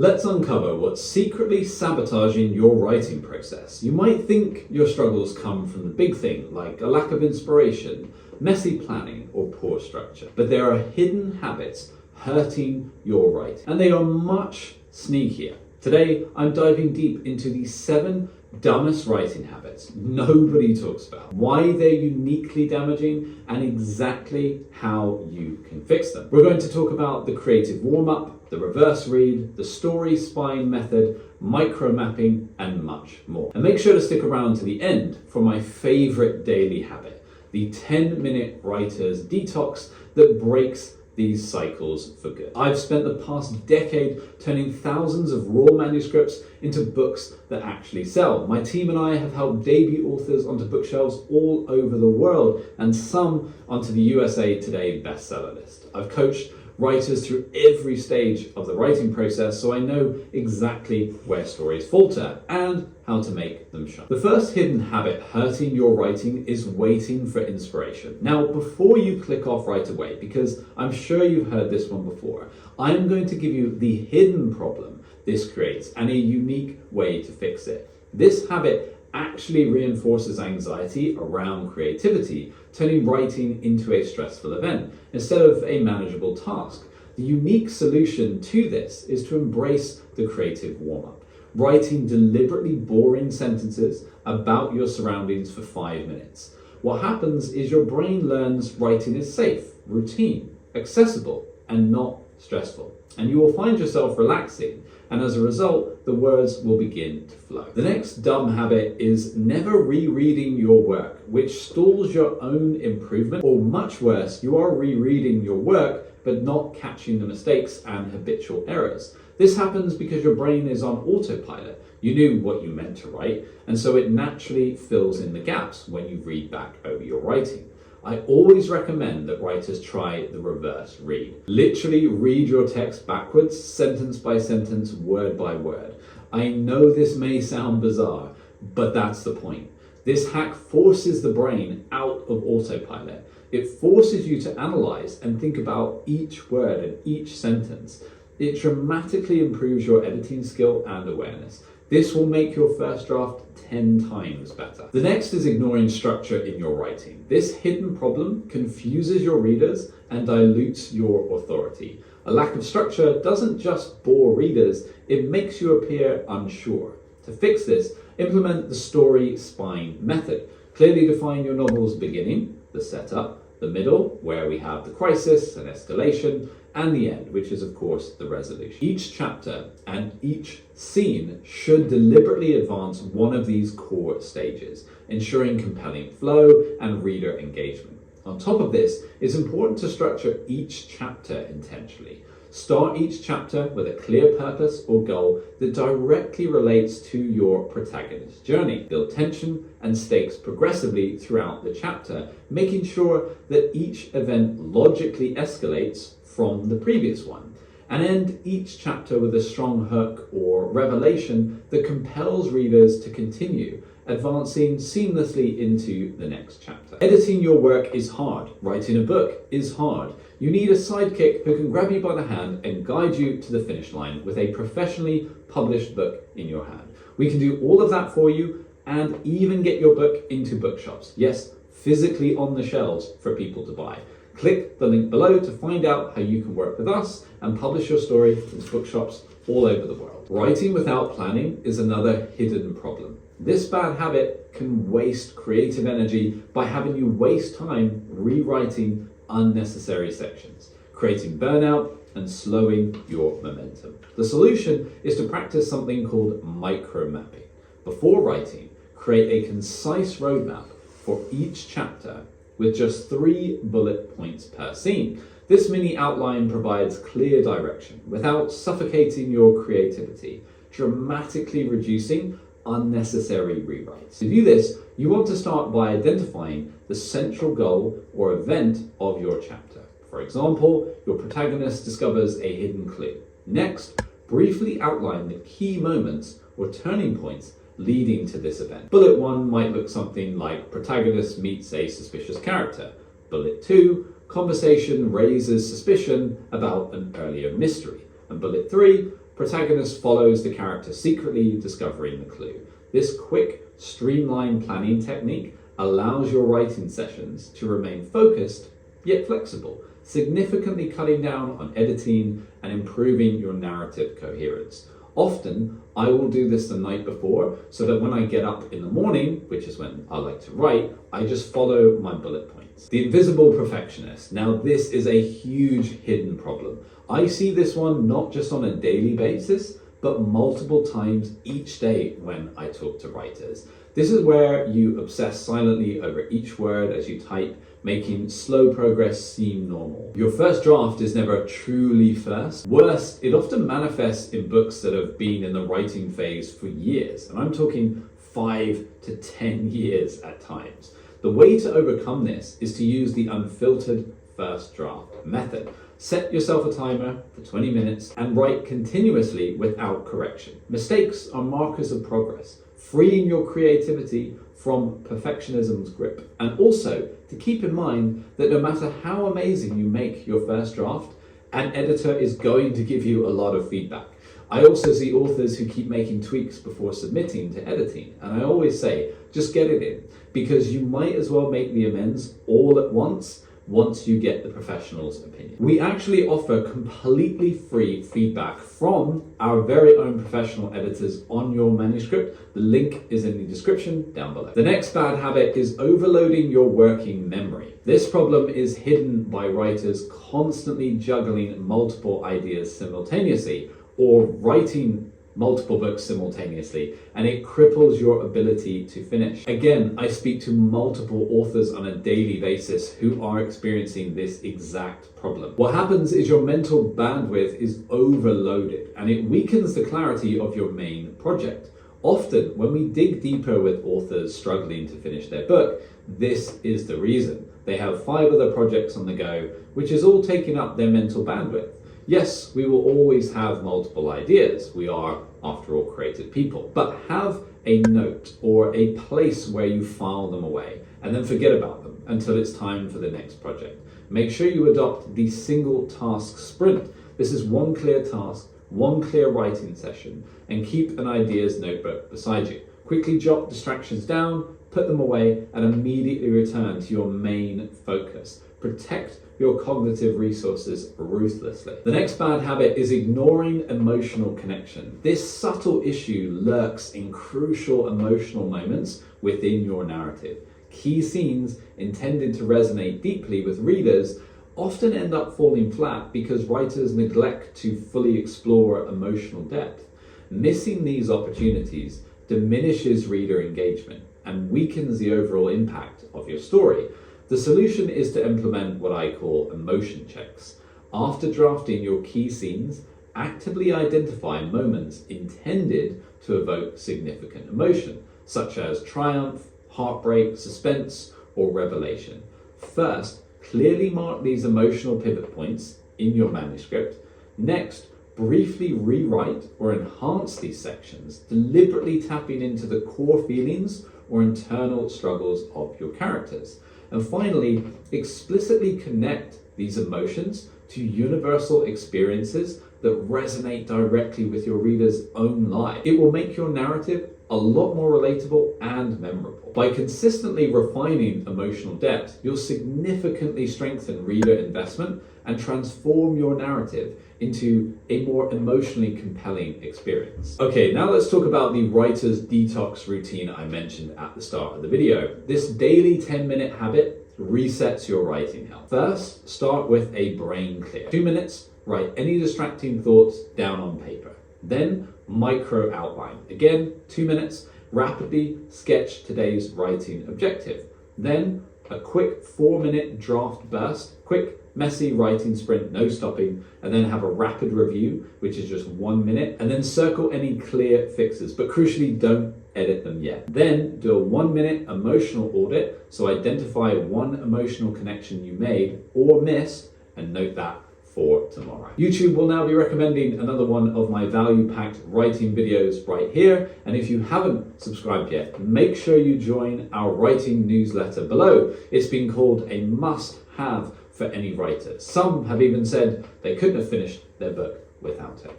Let's uncover what's secretly sabotaging your writing process. You might think your struggles come from the big thing, like a lack of inspiration, messy planning, or poor structure. But there are hidden habits hurting your writing, and they are much sneakier. Today, I'm diving deep into the 7 dumbest writing habits nobody talks about, why they're uniquely damaging, and exactly how you can fix them. We're going to talk about the creative warm-up, the reverse read, the story spine method, micro mapping, and much more. And make sure to stick around to the end for my favorite daily habit, the 10-minute writer's detox that breaks these cycles for good. I've spent the past decade turning thousands of raw manuscripts into books that actually sell. My team and I have helped debut authors onto bookshelves all over the world, and some onto the USA Today bestseller list. I've coached writers through every stage of the writing process, so I know exactly where stories falter and how to make them shine. The first hidden habit hurting your writing is waiting for inspiration. Now, before you click off right away, because I'm sure you've heard this one before, I'm going to give you the hidden problem this creates and a unique way to fix it. This habit actually reinforces anxiety around creativity, turning writing into a stressful event instead of a manageable task. The unique solution to this is to embrace the creative warm-up, writing deliberately boring sentences about your surroundings for 5 minutes. What happens is your brain learns writing is safe, routine, accessible, and not stressful. And you will find yourself relaxing, and as a result, the words will begin to flow. The next dumb habit is never rereading your work, which stalls your own improvement, or much worse, you are rereading your work but not catching the mistakes and habitual errors. This happens because your brain is on autopilot. You knew what you meant to write, and so it naturally fills in the gaps when you read back over your writing. I always recommend that writers try the reverse read. Literally read your text backwards, sentence by sentence, word by word. I know this may sound bizarre, but that's the point. This hack forces the brain out of autopilot. It forces you to analyze and think about each word and each sentence. It dramatically improves your editing skill and awareness. This will make your first draft 10 times better. The next is ignoring structure in your writing. This hidden problem confuses your readers and dilutes your authority. A lack of structure doesn't just bore readers, it makes you appear unsure. To fix this, implement the story spine method. Clearly define your novel's beginning, the setup, the middle, where we have the crisis and escalation, and the end, which is of course the resolution. Each chapter and each scene should deliberately advance one of these core stages, ensuring compelling flow and reader engagement. On top of this, it's important to structure each chapter intentionally. Start each chapter with a clear purpose or goal that directly relates to your protagonist's journey. Build tension and stakes progressively throughout the chapter, making sure that each event logically escalates from the previous one, and end each chapter with a strong hook or revelation that compels readers to continue, advancing seamlessly into the next chapter. Editing your work is hard. Writing a book is hard. You need a sidekick who can grab you by the hand and guide you to the finish line with a professionally published book in your hand. We can do all of that for you and even get your book into bookshops. Yes, physically on the shelves for people to buy. Click the link below to find out how you can work with us and publish your story into bookshops all over the world. Writing without planning is another hidden problem. This bad habit can waste creative energy by having you waste time rewriting unnecessary sections, creating burnout and slowing your momentum. The solution is to practice something called micro mapping. Before writing, create a concise roadmap for each chapter with just 3 bullet points per scene. This mini outline provides clear direction without suffocating your creativity, dramatically reducing unnecessary rewrites. To do this, you want to start by identifying the central goal or event of your chapter. For example, your protagonist discovers a hidden clue. Next, briefly outline the key moments or turning points leading to this event. Bullet 1 might look something like protagonist meets a suspicious character. Bullet 2, conversation raises suspicion about an earlier mystery. And bullet 3, protagonist follows the character secretly, discovering the clue. This quick, streamlined planning technique allows your writing sessions to remain focused yet flexible, significantly cutting down on editing and improving your narrative coherence. Often, I will do this the night before so that when I get up in the morning, which is when I like to write, I just follow my bullet points. The invisible perfectionist. Now, this is a huge hidden problem. I see this one not just on a daily basis, but multiple times each day when I talk to writers. This is where you obsess silently over each word as you type, making slow progress seem normal. Your first draft is never truly first. Worse, it often manifests in books that have been in the writing phase for years, and I'm talking 5 to 10 years at times. The way to overcome this is to use the unfiltered first draft method. Set yourself a timer for 20 minutes and write continuously without correction. Mistakes are markers of progress, freeing your creativity from perfectionism's grip. And also to keep in mind that no matter how amazing you make your first draft, an editor is going to give you a lot of feedback. I also see authors who keep making tweaks before submitting to editing, and I always say, just get it in, because you might as well make the amends all at once you get the professional's opinion. We actually offer completely free feedback from our very own professional editors on your manuscript. The link is in the description down below. The next bad habit is overloading your working memory. This problem is hidden by writers constantly juggling multiple ideas simultaneously or writing multiple books simultaneously, and it cripples your ability to finish. Again, I speak to multiple authors on a daily basis who are experiencing this exact problem. What happens is your mental bandwidth is overloaded and it weakens the clarity of your main project. Often, when we dig deeper with authors struggling to finish their book, this is the reason. They have 5 other projects on the go, which is all taking up their mental bandwidth. Yes, we will always have multiple ideas. We are, after all, creative people. But have a note or a place where you file them away and then forget about them until it's time for the next project. Make sure you adopt the single task sprint. This is one clear task, one clear writing session, and keep an ideas notebook beside you. Quickly jot distractions down, put them away, and immediately return to your main focus. Protect your cognitive resources ruthlessly. The next bad habit is ignoring emotional connection. This subtle issue lurks in crucial emotional moments within your narrative. Key scenes intended to resonate deeply with readers often end up falling flat because writers neglect to fully explore emotional depth. Missing these opportunities diminishes reader engagement and weakens the overall impact of your story. The solution is to implement what I call emotion checks. After drafting your key scenes, actively identify moments intended to evoke significant emotion, such as triumph, heartbreak, suspense, or revelation. First, clearly mark these emotional pivot points in your manuscript. Next, briefly rewrite or enhance these sections, deliberately tapping into the core feelings or internal struggles of your characters. And finally, explicitly connect these emotions to universal experiences that resonate directly with your reader's own life. It will make your narrative a lot more relatable and memorable. By consistently refining emotional depth, you'll significantly strengthen reader investment and transform your narrative into a more emotionally compelling experience. Okay, now let's talk about the writer's detox routine I mentioned at the start of the video. This daily 10-minute habit resets your writing health. First, start with a brain clear. 2 minutes, write any distracting thoughts down on paper. Then, micro outline. Again, 2 minutes, rapidly sketch today's writing objective. Then, a quick 4-minute draft burst, quick messy writing sprint, no stopping, and then have a rapid review, which is just 1 minute, and then circle any clear fixes, but crucially don't edit them yet. Then do a 1-minute emotional audit, so identify one emotional connection you made or missed, and note that for tomorrow. YouTube will now be recommending another one of my value-packed writing videos right here, and if you haven't subscribed yet, make sure you join our writing newsletter below. It's been called a must-have for any writer. Some have even said they couldn't have finished their book without it.